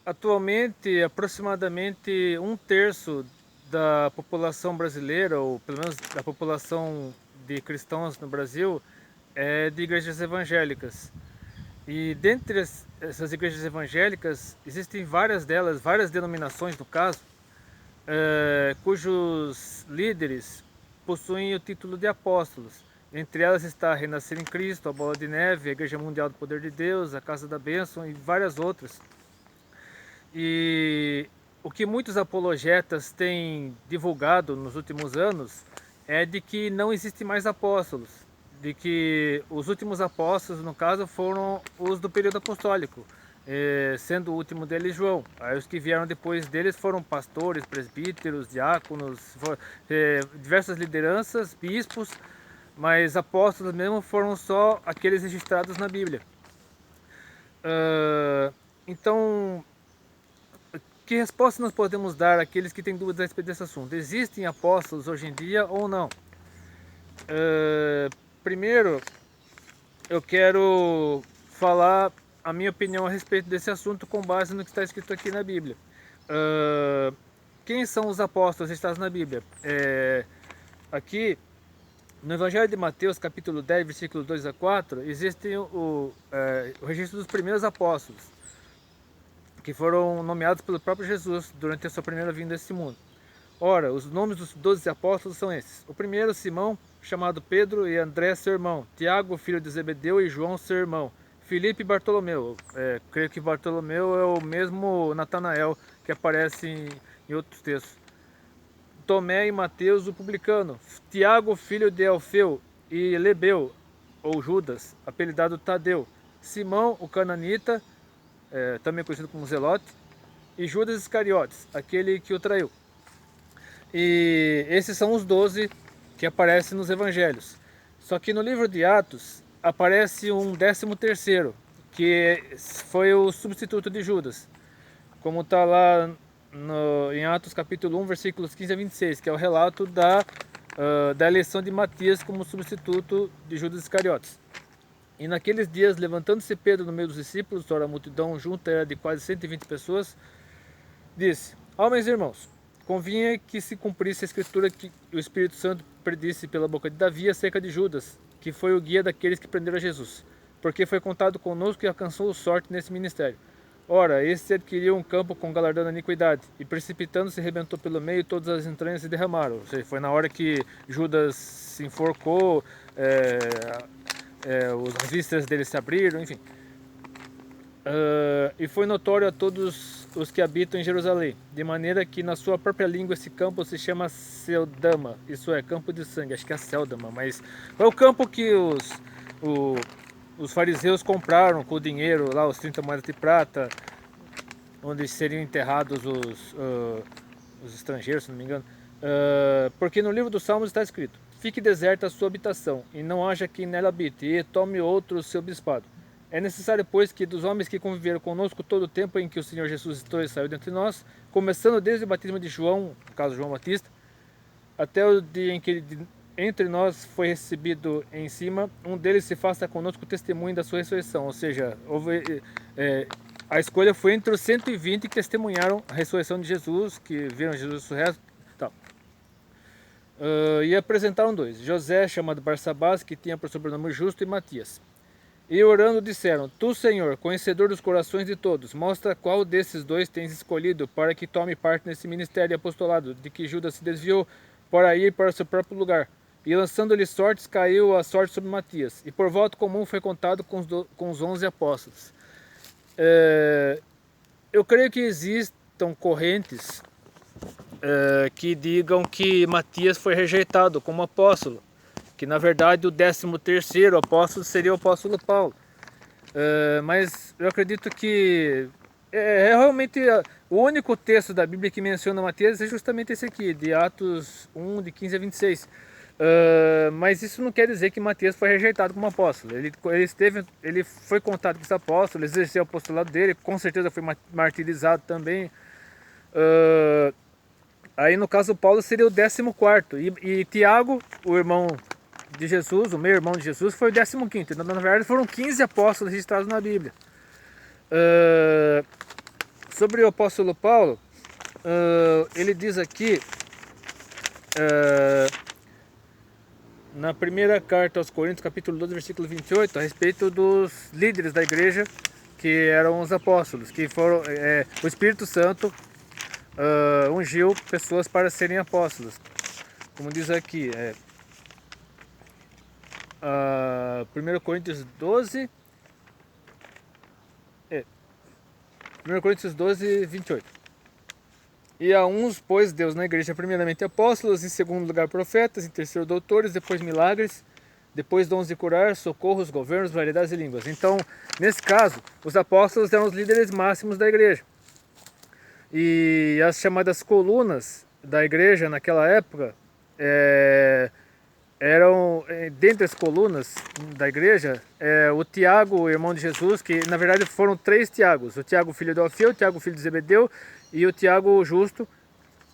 Atualmente, aproximadamente um terço da população brasileira, ou pelo menos da população de cristãos no Brasil, é de igrejas evangélicas. E dentre essas igrejas evangélicas, existem várias delas, várias denominações no caso, cujos líderes possuem o título de apóstolos. Entre elas está a Renascer em Cristo, a Bola de Neve, a Igreja Mundial do Poder de Deus, a Casa da Bênção e várias outras. E o que muitos apologetas têm divulgado nos últimos anos é de que não existe mais apóstolos, de que os últimos apóstolos, no caso, foram os do período apostólico, sendo o último deles João. Aí os que vieram depois deles foram pastores, presbíteros, diáconos, diversas lideranças, bispos, mas apóstolos mesmo foram só aqueles registrados na Bíblia. Então, que resposta nós podemos dar àqueles que têm dúvidas a respeito desse assunto? Existem apóstolos hoje em dia ou não? Primeiro, eu quero falar a minha opinião a respeito desse assunto com base no que está escrito aqui na Bíblia. Quem são os apóstolos listados na Bíblia? Aqui, no Evangelho de Mateus, capítulo 10, versículos 2 a 4, existe o registro dos primeiros apóstolos, que foram nomeados pelo próprio Jesus durante a sua primeira vinda a esse mundo. Ora, os nomes dos 12 apóstolos são esses. O primeiro, Simão, chamado Pedro, e André, seu irmão. Tiago, filho de Zebedeu, e João, seu irmão. Filipe e Bartolomeu. Creio que Bartolomeu é o mesmo Natanael que aparece em outros textos. Tomé e Mateus, o publicano. Tiago, filho de Alfeu, e Lebeu, ou Judas, apelidado Tadeu. Simão, o cananita, também conhecido como Zelote, e Judas Iscariotes, aquele que o traiu. E esses são os 12 que aparecem nos evangelhos. Só que no livro de Atos aparece um 13º, que foi o substituto de Judas, como está lá em Atos capítulo 1, versículos 15 a 26, que é o relato da eleição de Matias como substituto de Judas Iscariotes. E naqueles dias, levantando-se Pedro no meio dos discípulos, ora a multidão junta era de quase 120 pessoas, disse: Homens e irmãos, convinha que se cumprisse a escritura que o Espírito Santo predisse pela boca de Davi acerca de Judas, que foi o guia daqueles que prenderam Jesus, porque foi contado conosco e alcançou sorte nesse ministério. Ora, este adquiriu um campo com galardão da iniquidade, e precipitando-se rebentou pelo meio, e todas as entranhas se derramaram. Ou seja, foi na hora que Judas se enforcou, as vísceras dele se abriram, enfim. E foi notório a todos os que habitam em Jerusalém, de maneira que na sua própria língua esse campo se chama Seldama, isso é, campo de sangue, acho que é Seldama, mas foi o campo que os fariseus compraram com o dinheiro, lá os 30 moedas de prata, onde seriam enterrados os estrangeiros, se não me engano. Porque no livro dos Salmos está escrito: Fique deserta a sua habitação, e não haja quem nela habite, e tome outro o seu bispado. É necessário, pois, que dos homens que conviveram conosco todo o tempo em que o Senhor Jesus estou e saiu dentre nós, começando desde o batismo de João, no caso João Batista, até o dia em que ele entre nós foi recebido em cima, um deles se faça conosco testemunho da sua ressurreição. Ou seja, a escolha foi entre os 120 que testemunharam a ressurreição de Jesus, que viram Jesus ressurreto. Tal. E apresentaram 2, José, chamado Barsabás, que tinha por sobrenome Justo, e Matias. E orando disseram: Tu, Senhor, conhecedor dos corações de todos, mostra qual desses 2 tens escolhido para que tome parte nesse ministério e apostolado, de que Judas se desviou para ir para o seu próprio lugar. E lançando-lhe sortes, caiu a sorte sobre Matias. E por voto comum foi contado com os 11 apóstolos. Eu creio que existam correntes que digam que Matias foi rejeitado como apóstolo, que na verdade o 13º apóstolo seria o apóstolo Paulo. Mas eu acredito que realmente o único texto da Bíblia que menciona Matias é justamente esse aqui, de Atos 1, de 15 a 26. Mas isso não quer dizer que Matias foi rejeitado como apóstolo. Ele foi contado com esse apóstolo, exerceu o apostolado dele, com certeza foi martirizado também. Aí no caso Paulo seria o 14º, e Tiago, o irmão de Jesus, o meio irmão de Jesus, foi o 15º. Então, na verdade foram 15 apóstolos registrados na Bíblia. Sobre o apóstolo Paulo, ele diz aqui, na primeira carta aos Coríntios, capítulo 12, versículo 28, a respeito dos líderes da igreja, que eram os apóstolos, que foram, o Espírito Santo ungiu pessoas para serem apóstolos. Como diz aqui, 1 Coríntios 12, 1 Coríntios 12, 28. E a uns pôs Deus na igreja primeiramente apóstolos, em segundo lugar profetas, em terceiro doutores, depois milagres, depois dons de curar, socorros, governos, variedades de línguas. Então, nesse caso, os apóstolos eram os líderes máximos da igreja. E as chamadas colunas da igreja naquela época eram, dentre as colunas da igreja, o Tiago, o irmão de Jesus, que na verdade foram 3 Tiagos: o Tiago filho de Alfeu, o Tiago filho de Zebedeu e o Tiago justo,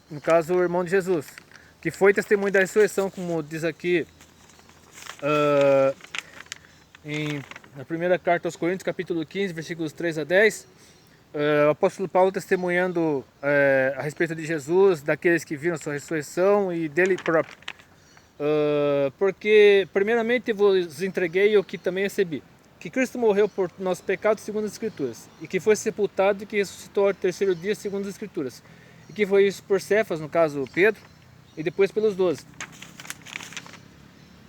no caso o irmão de Jesus, que foi testemunho da ressurreição, como diz aqui na primeira carta aos Coríntios, capítulo 15, versículos 3 a 10, o apóstolo Paulo testemunhando a respeito de Jesus, daqueles que viram sua ressurreição e dele próprio. Porque primeiramente vos entreguei o que também recebi, que Cristo morreu por nossos pecados segundo as Escrituras, e que foi sepultado e que ressuscitou ao terceiro dia segundo as Escrituras, e que foi isso por Cefas, no caso Pedro, e depois pelos 12.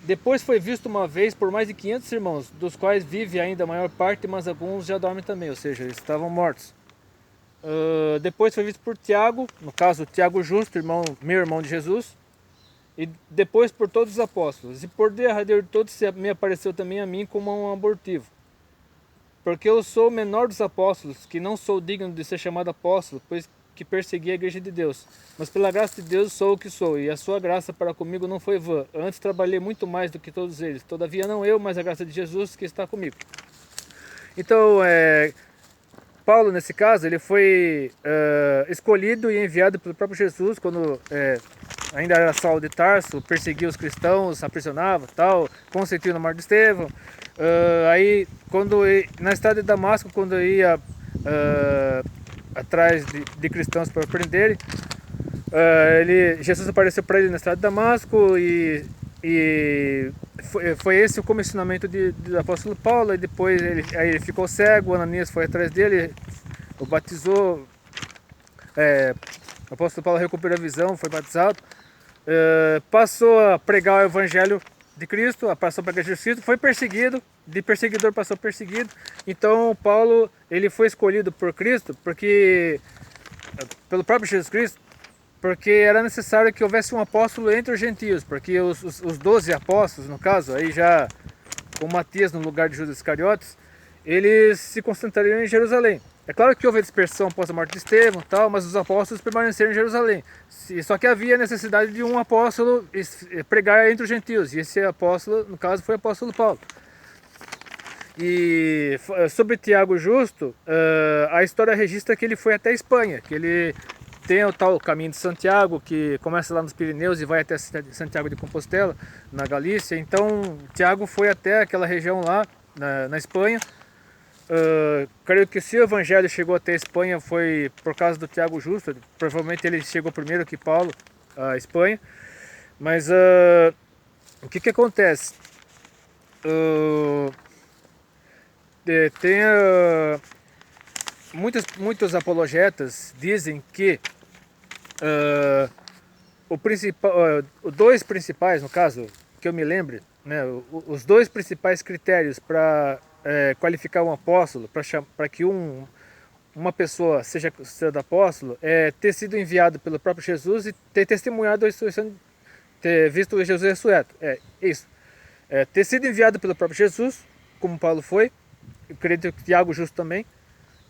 Depois foi visto uma vez por mais de 500 irmãos, dos quais vive ainda a maior parte, mas alguns já dormem também, ou seja, eles estavam mortos. Depois foi visto por Tiago, no caso Tiago justo, meu irmão de Jesus, e depois por todos os apóstolos, e por derradeiro de todos me apareceu também a mim como um abortivo, porque eu sou o menor dos apóstolos, que não sou digno de ser chamado apóstolo, pois que persegui a igreja de Deus, mas pela graça de Deus sou o que sou, e a sua graça para comigo não foi vã, antes trabalhei muito mais do que todos eles, todavia não eu, mas a graça de Jesus que está comigo. Então, Paulo, nesse caso, ele foi escolhido e enviado pelo próprio Jesus, quando ainda era Saulo de Tarso, perseguia os cristãos, aprisionava, tal, consentiu na morte de Estevão. Aí, na estrada de Damasco, quando ia atrás de cristãos para prenderem, Jesus apareceu para ele na estrada de Damasco e foi esse o comissionamento do apóstolo Paulo. E depois ele ficou cego, Ananias foi atrás dele, o batizou, o apóstolo Paulo recuperou a visão, foi batizado, passou a pregar o evangelho de Cristo, passou a pregar Jesus Cristo, foi perseguido, de perseguidor passou a perseguido. Então Paulo, ele foi escolhido por Cristo, pelo próprio Jesus Cristo, porque era necessário que houvesse um apóstolo entre os gentios, porque os 12 apóstolos, no caso, aí já com Matias no lugar de Judas Iscariotes, eles se concentrariam em Jerusalém. É claro que houve a dispersão após a morte de Estevão, tal, mas os apóstolos permaneceram em Jerusalém. Só que havia necessidade de um apóstolo pregar entre os gentios, e esse apóstolo, no caso, foi o apóstolo Paulo. E sobre Tiago Justo, a história registra que ele foi até a Espanha, que ele tem o tal caminho de Santiago, que começa lá nos Pirineus e vai até Santiago de Compostela, na Galícia. Então, Tiago foi até aquela região lá, na Espanha. Creio que se o evangelho chegou até a Espanha foi por causa do Tiago Justo. Provavelmente ele chegou primeiro que Paulo à Espanha. Mas o que acontece? Muitos apologetas dizem que dois principais, no caso, que eu me lembre, né, os dois principais critérios para qualificar um apóstolo, para que uma pessoa seja considerada apóstolo, é ter sido enviado pelo próprio Jesus e ter testemunhado a ressurreição, ter visto Jesus ressurreto. Isso. Ter sido enviado pelo próprio Jesus, como Paulo foi, eu acredito que Tiago Justo também,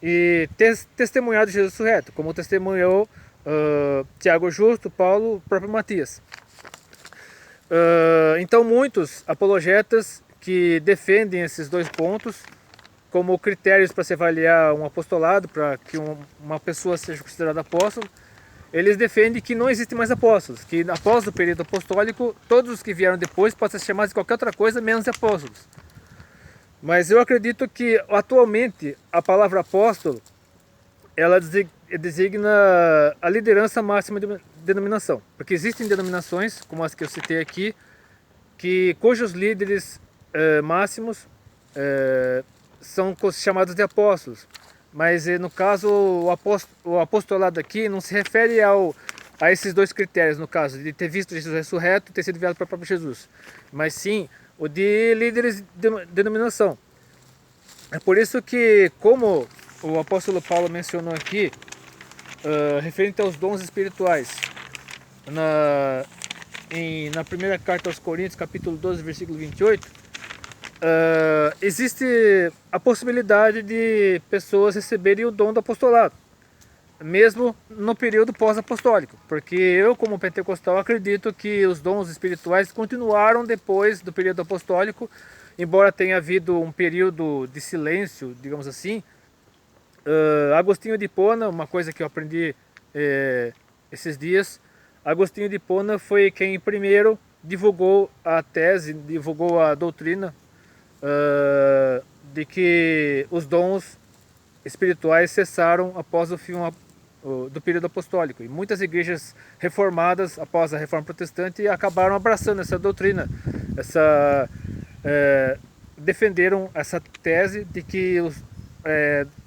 e ter testemunhado Jesus ressurreto, como testemunhou Tiago Justo, Paulo, o próprio Matias. Então muitos apologetas que defendem esses dois pontos como critérios para se avaliar um apostolado, para que uma pessoa seja considerada apóstolo, eles defendem que não existem mais apóstolos, que após o período apostólico, todos os que vieram depois podem ser chamados de qualquer outra coisa menos apóstolos. Mas eu acredito que atualmente a palavra apóstolo ela designa a liderança máxima de uma denominação. Porque existem denominações, como as que eu citei aqui, cujos líderes máximos são chamados de apóstolos. Mas no caso, o apostolado aqui não se refere a esses dois critérios, no caso, de ter visto Jesus ressurreto e ter sido enviado para o próprio Jesus. Mas sim, o de líderes de denominação. É por isso que, como o apóstolo Paulo mencionou aqui, referente aos dons espirituais, na primeira carta aos Coríntios, capítulo 12, versículo 28, existe a possibilidade de pessoas receberem o dom do apostolado, mesmo no período pós-apostólico, porque eu, como pentecostal, acredito que os dons espirituais continuaram depois do período apostólico, embora tenha havido um período de silêncio, digamos assim. Agostinho de Hipona, uma coisa que eu aprendi esses dias, Agostinho de Hipona foi quem primeiro divulgou a tese, divulgou a doutrina de que os dons espirituais cessaram após o fim do período apostólico. E muitas igrejas reformadas, após a reforma protestante, acabaram abraçando essa doutrina, defenderam essa tese de que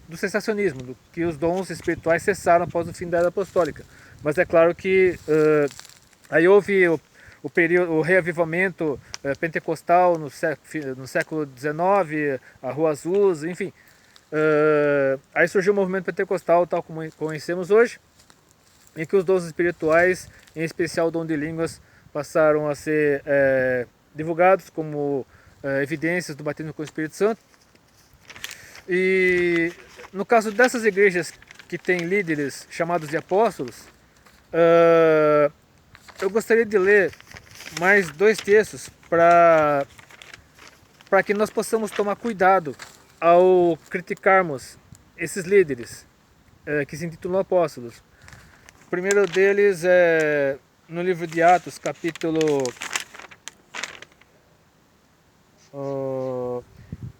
do cessacionismo, que os dons espirituais cessaram após o fim da era apostólica. Mas é claro que aí houve o reavivamento pentecostal no século XIX, a Rua Azusa, enfim. Aí surgiu o movimento pentecostal tal como conhecemos hoje, em que os dons espirituais, em especial o dom de línguas, passaram a ser divulgados como evidências do batismo com o Espírito Santo. E no caso dessas igrejas que têm líderes chamados de apóstolos, eu gostaria de ler mais dois textos para que nós possamos tomar cuidado ao criticarmos esses líderes que se intitulam apóstolos. O primeiro deles é no livro de Atos, capítulo...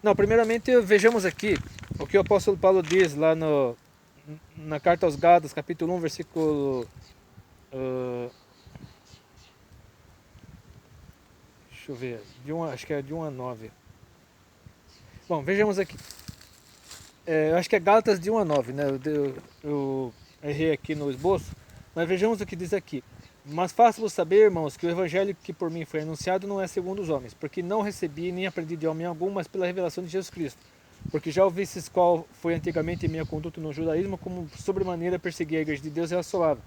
Não, primeiramente vejamos aqui o que o apóstolo Paulo diz lá na carta aos Gálatas, capítulo 1, versículo... deixa eu ver, acho que é de 1 a 9. Bom, vejamos aqui. Acho que é Gálatas de 1 a 9, né? Eu errei aqui no esboço, mas vejamos o que diz aqui. Mas faço-vos saber, irmãos, que o evangelho que por mim foi anunciado não é segundo os homens, porque não recebi nem aprendi de homem algum, mas pela revelação de Jesus Cristo. Porque já ouvistes qual foi antigamente minha conduta no judaísmo, como sobremaneira persegui a igreja de Deus e assolava.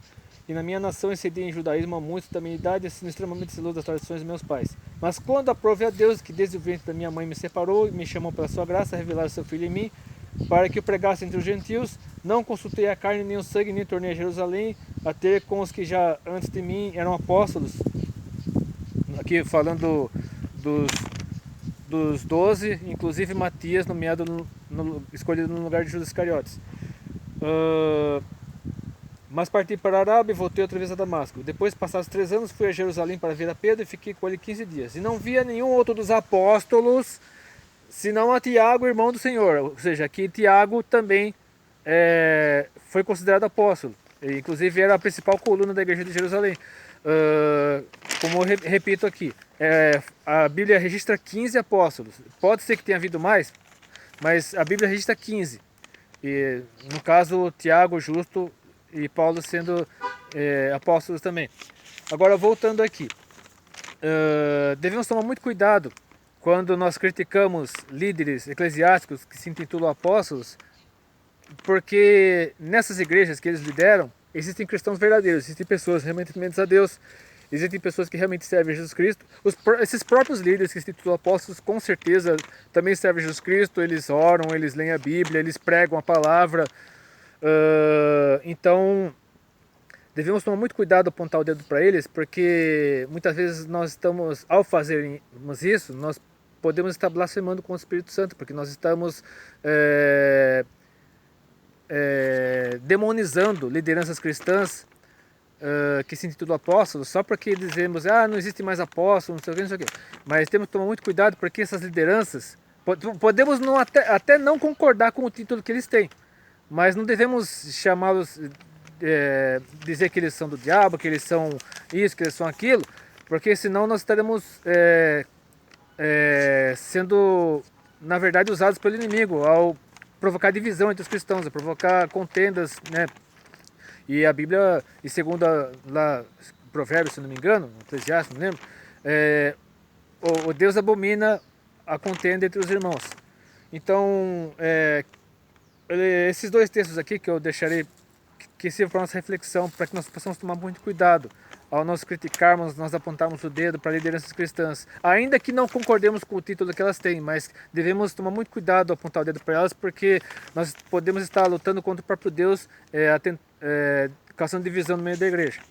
E na minha nação excedi em judaísmo a muitos da minha idade, sendo extremamente zeloso das tradições dos meus pais. Mas quando aprovei a Deus, que desde o ventre da minha mãe me separou e me chamou pela sua graça, a revelar o seu Filho em mim, para que o pregasse entre os gentios, não consultei a carne nem o sangue, nem tornei a Jerusalém a ter com os que já antes de mim eram apóstolos. Aqui falando dos 12, inclusive Matias, nomeado escolhido no lugar de Judas Iscariotes. Mas parti para a Arábia e voltei outra vez a Damasco. Depois, passados 3 anos, fui a Jerusalém para ver a Pedro e fiquei com ele 15 dias. E não via nenhum outro dos apóstolos, senão a Tiago, irmão do Senhor. Ou seja, aqui Tiago também foi considerado apóstolo. E, inclusive era a principal coluna da igreja de Jerusalém. Como eu repito aqui, a Bíblia registra 15 apóstolos. Pode ser que tenha havido mais, mas a Bíblia registra 15. E, no caso, Tiago, Justo e Paulo sendo apóstolos também. Agora, voltando aqui, devemos tomar muito cuidado quando nós criticamos líderes eclesiásticos que se intitulam apóstolos, porque nessas igrejas que eles lideram, existem cristãos verdadeiros, existem pessoas realmente tementes a Deus, existem pessoas que realmente servem a Jesus Cristo. Esses próprios líderes que se intitulam apóstolos, com certeza, também servem a Jesus Cristo, eles oram, eles leem a Bíblia, eles pregam a palavra. Então, devemos tomar muito cuidado ao apontar o dedo para eles, porque muitas vezes nós estamos, ao fazermos isso, nós podemos estar blasfemando com o Espírito Santo, porque nós estamos demonizando lideranças cristãs que se intitulam apóstolos, só porque dizemos, não existe mais apóstolos, não sei o que. Mas temos que tomar muito cuidado, porque essas lideranças, podemos até não concordar com o título que eles têm, mas não devemos chamá-los, dizer que eles são do diabo, que eles são isso, que eles são aquilo, porque senão nós estaremos sendo, na verdade, usados pelo inimigo ao provocar divisão entre os cristãos, a provocar contendas, né? E a Bíblia, e segundo lá, Provérbios, se não me engano, Eclesiastes, não lembro, o Deus abomina a contenda entre os irmãos. Então, esses dois textos aqui que eu deixarei que sirva para nossa reflexão, para que nós possamos tomar muito cuidado ao nós criticarmos, nós apontarmos o dedo para lideranças cristãs, ainda que não concordemos com o título que elas têm, mas devemos tomar muito cuidado ao apontar o dedo para elas, porque nós podemos estar lutando contra o próprio Deus, causando divisão no meio da igreja.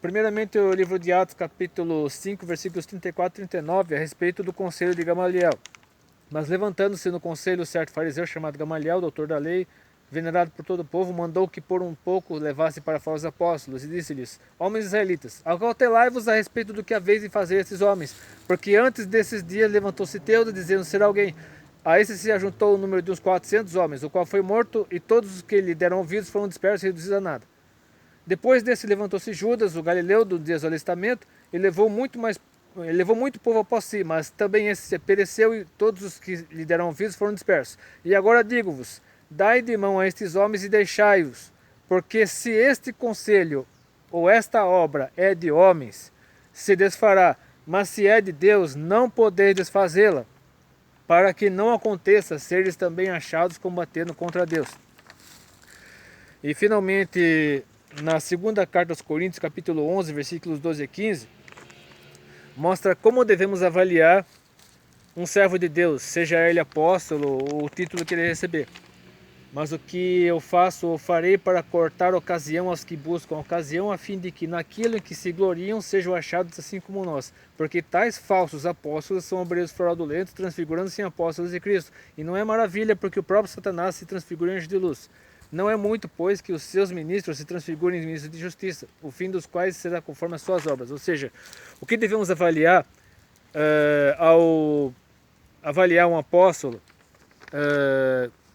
Primeiramente, o livro de Atos, capítulo 5, versículos 34 e 39, a respeito do conselho de Gamaliel. Mas levantando-se no conselho certo fariseu chamado Gamaliel, doutor da lei, venerado por todo o povo, mandou que por um pouco levasse para fora os apóstolos, e disse-lhes: homens israelitas, acautelai-vos a respeito do que haveis de fazer esses homens, porque antes desses dias levantou-se Teudas, dizendo ser alguém. A esse se ajuntou o número de uns 400 homens, o qual foi morto, e todos os que lhe deram ouvidos foram dispersos e reduzidos a nada. Depois desse levantou-se Judas, o galileu, do dia do alistamento, e levou muito povo após si, mas também esse se pereceu, e todos os que lhe deram ouvidos foram dispersos. E agora digo-vos: dai de mão a estes homens e deixai-os, porque se este conselho ou esta obra é de homens, se desfará, mas se é de Deus, não podeis desfazê-la, para que não aconteça seres também achados combatendo contra Deus. E finalmente, na segunda carta aos Coríntios, capítulo 11, versículos 12 e 15, mostra como devemos avaliar um servo de Deus, seja ele apóstolo ou o título que ele receber. Mas o que eu faço ou farei para cortar ocasião aos que buscam ocasião, a fim de que naquilo em que se gloriam sejam achados assim como nós. Porque tais falsos apóstolos são obreiros fraudulentos, transfigurando-se em apóstolos de Cristo. E não é maravilha, porque o próprio Satanás se transfigura em anjo de luz. Não é muito, pois, que os seus ministros se transfigurem em ministros de justiça, o fim dos quais será conforme as suas obras. Ou seja, o que devemos avaliar ao avaliar um apóstolo,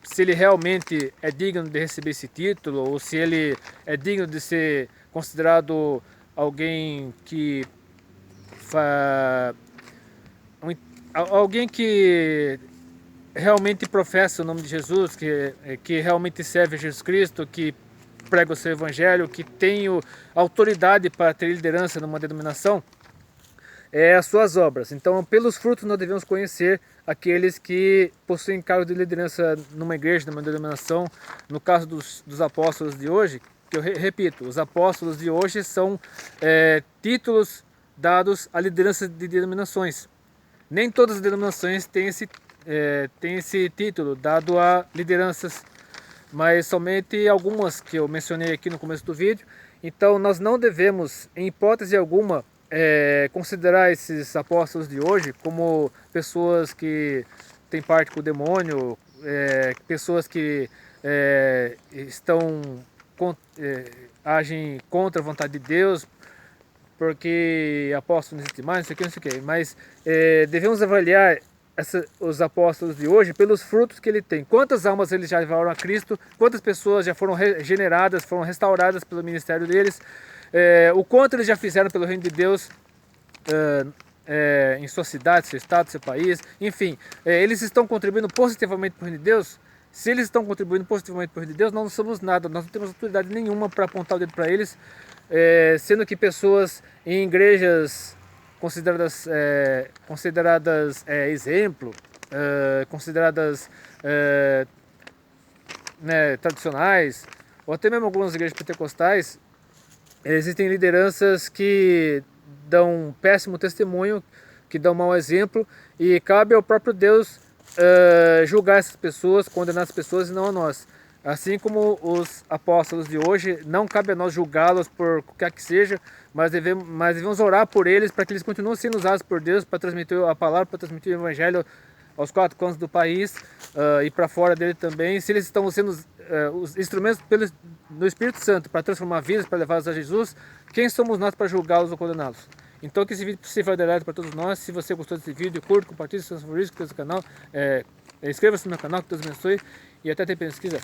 se ele realmente é digno de receber esse título, ou se ele é digno de ser considerado alguém que realmente professa o nome de Jesus, que realmente serve a Jesus Cristo, que prega o seu evangelho, que tem autoridade para ter liderança numa denominação, as suas obras. Então, pelos frutos nós devemos conhecer aqueles que possuem cargo de liderança numa igreja, numa denominação. No caso dos apóstolos de hoje, que eu repito, os apóstolos de hoje são títulos dados à liderança de denominações. Nem todas as denominações têm esse título dado a lideranças, mas somente algumas que eu mencionei aqui no começo do vídeo. Então nós não devemos, em hipótese alguma, considerar esses apóstolos de hoje como pessoas que têm parte com o demônio, pessoas que agem contra a vontade de Deus, porque apóstolo não existe mais, não sei o que, mas devemos avaliar os apóstolos de hoje pelos frutos que ele tem. Quantas almas eles já levaram a Cristo, quantas pessoas já foram regeneradas, foram restauradas pelo ministério deles, o quanto eles já fizeram pelo reino de Deus em sua cidade, seu estado, seu país, enfim, eles estão contribuindo positivamente para o reino de Deus. Se eles estão contribuindo positivamente para o reino de Deus, nós não somos nada, nós não temos autoridade nenhuma para apontar o dedo para eles, sendo que pessoas em igrejas consideradas exemplo, consideradas tradicionais, ou até mesmo algumas igrejas pentecostais, existem lideranças que dão um péssimo testemunho, que dão um mau exemplo, e cabe ao próprio Deus julgar essas pessoas, condenar as pessoas e não a nós. Assim como os apóstolos de hoje, não cabe a nós julgá-los por qualquer que seja, mas devemos orar por eles para que eles continuem sendo usados por Deus para transmitir a palavra, para transmitir o evangelho aos quatro cantos do país e para fora dele também. Se eles estão sendo os instrumentos do Espírito Santo para transformar vidas, para levá-los a Jesus, quem somos nós para julgá-los ou condená-los? Então que esse vídeo seja verdade para todos nós. Se você gostou desse vídeo, curta, compartilhe seus favoritos, inscreva-se no meu canal, que Deus abençoe e até tem pesquisa.